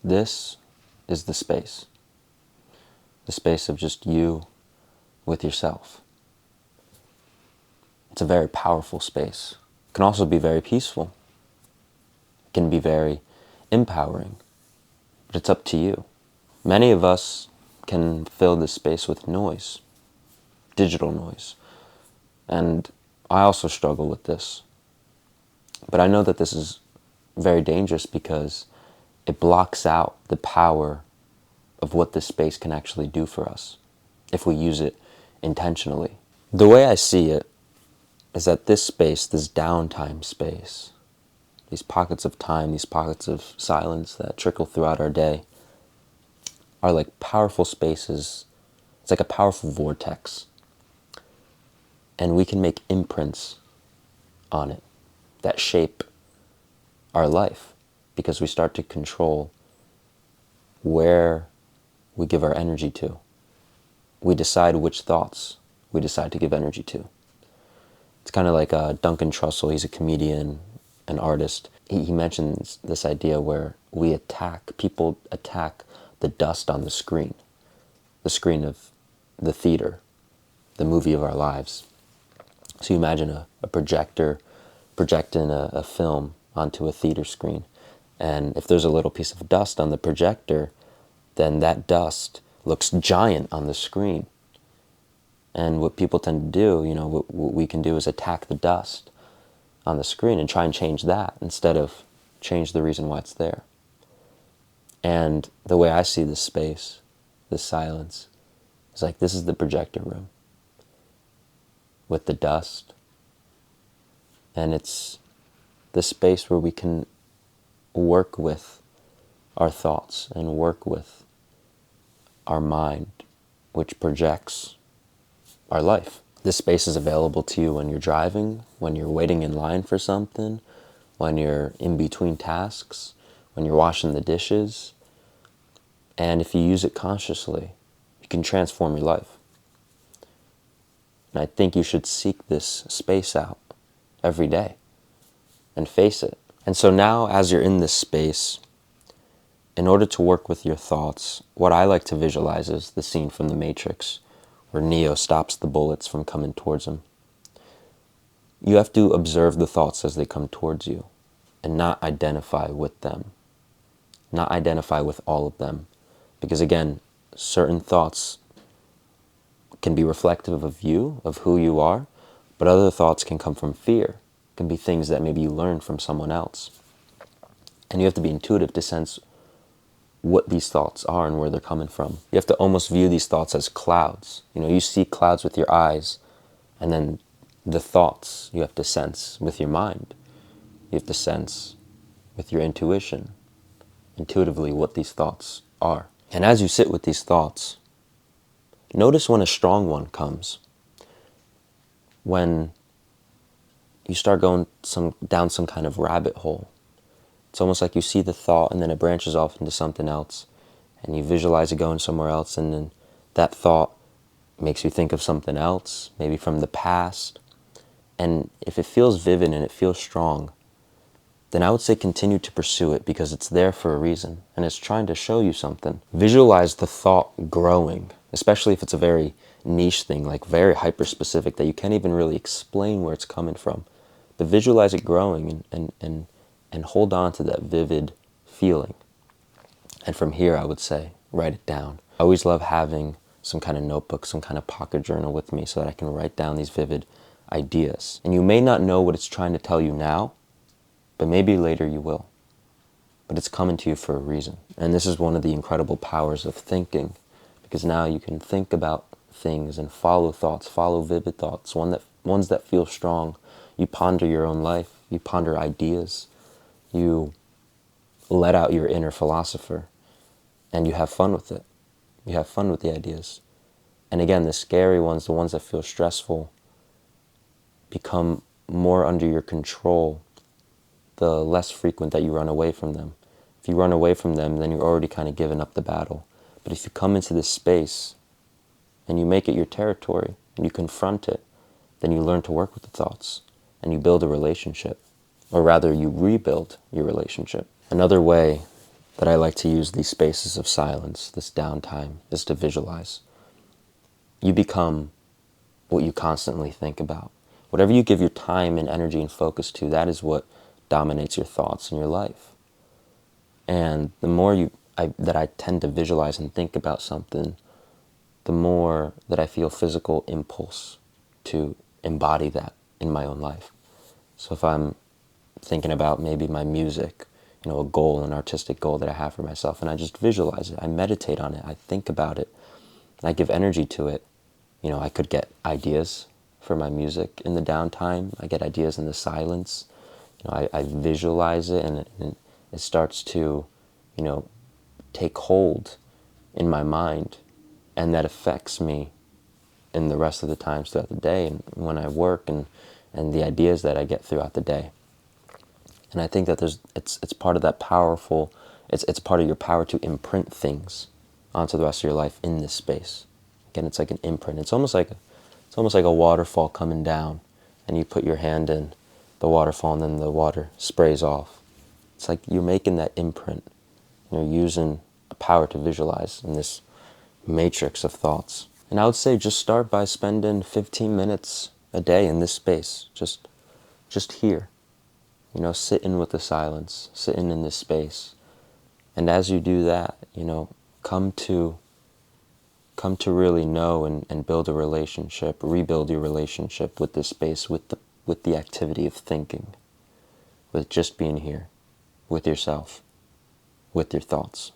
This is the space of just you with yourself. It's a very powerful space. It can also be very peaceful. It can be very empowering, but it's up to you. Many of us can fill this space with noise, digital noise, and I also struggle with this. But I know that this is very dangerous because it blocks out the power of what this space can actually do for us if we use it intentionally. The way I see it is that this space, this downtime space, these pockets of time, these pockets of silence that trickle throughout our day are like powerful spaces. It's like a powerful vortex. And we can make imprints on it that shape our life because we start to control where we give our energy to. We decide which thoughts we decide to give energy to. It's kind of like Duncan Trussell. He's a comedian, an artist. He mentions this idea where people attack the dust on the screen of the theater, the movie of our lives. So you imagine a projector projecting a film onto a theater screen. And if there's a little piece of dust on the projector, then that dust looks giant on the screen. And what people tend to do, what we can do is attack the dust on the screen and try and change that instead of change the reason why it's there. And the way I see this space, this silence, is like this is the projector room with the dust. And it's the space where we can work with our thoughts and work with our mind, which projects our life. This space is available to you when you're driving, when you're waiting in line for something, when you're in between tasks, when you're washing the dishes. And if you use it consciously, you can transform your life. And I think you should seek this space out every day and face it. And so now, as you're in this space, in order to work with your thoughts, what I like to visualize is the scene from The Matrix where Neo stops the bullets from coming towards him. You have to observe the thoughts as they come towards you and not identify with them, not identify with all of them. Because again, certain thoughts can be reflective of you, of who you are, but other thoughts can come from fear, can be things that maybe you learned from someone else. And you have to be intuitive to sense what these thoughts are and where they're coming from. You have to almost view these thoughts as clouds. You see clouds with your eyes, and then the thoughts you have to sense with your mind. You have to sense with your intuition, intuitively, what these thoughts are. And as you sit with these thoughts, notice when a strong one comes. When you start going down some kind of rabbit hole. It's almost like you see the thought and then it branches off into something else. And you visualize it going somewhere else, and then that thought makes you think of something else, maybe from the past. And if it feels vivid and it feels strong, then I would say continue to pursue it because it's there for a reason and it's trying to show you something. Visualize the thought growing, especially if it's a very niche thing, like very hyper-specific that you can't even really explain where it's coming from. But visualize it growing and hold on to that vivid feeling. And from here, I would say, write it down. I always love having some kind of notebook, some kind of pocket journal with me so that I can write down these vivid ideas. And you may not know what it's trying to tell you now, but maybe later you will. But it's coming to you for a reason. And this is one of the incredible powers of thinking, because now you can think about things and follow thoughts, follow vivid thoughts, ones that feel strong. You ponder your own life, you ponder ideas, you let out your inner philosopher, and you have fun with it. You have fun with the ideas. And again, the scary ones, the ones that feel stressful, become more under your control the less frequent that you run away from them. If you run away from them, then you're already kind of giving up the battle. But if you come into this space and you make it your territory and you confront it, then you learn to work with the thoughts and you build a relationship, or rather you rebuild your relationship. Another way that I like to use these spaces of silence, this downtime, is to visualize. You become what you constantly think about. Whatever you give your time and energy and focus to, that is what dominates your thoughts in your life. And the more that I tend to visualize and think about something, the more that I feel physical impulse to embody that in my own life. So if I'm thinking about maybe my music, a goal, an artistic goal that I have for myself, and I just visualize it, I meditate on it, I think about it, and I give energy to it, I could get ideas for my music in the downtime. I get ideas in the silence. I visualize it, and it starts to, take hold in my mind, and that affects me in the rest of the times throughout the day, and when I work, and the ideas that I get throughout the day. And I think that it's part of that powerful, it's part of your power to imprint things onto the rest of your life in this space. Again, it's like an imprint. It's almost like a waterfall coming down, and you put your hand in the waterfall, and then the water sprays off. It's like you're making that imprint. You're using a power to visualize in this matrix of thoughts. And I would say just start by spending 15 minutes a day in this space, just here. Sitting with the silence, sitting in this space. And as you do that, come to really know and build a relationship, rebuild your relationship with this space, with the activity of thinking, with just being here, with yourself, with your thoughts.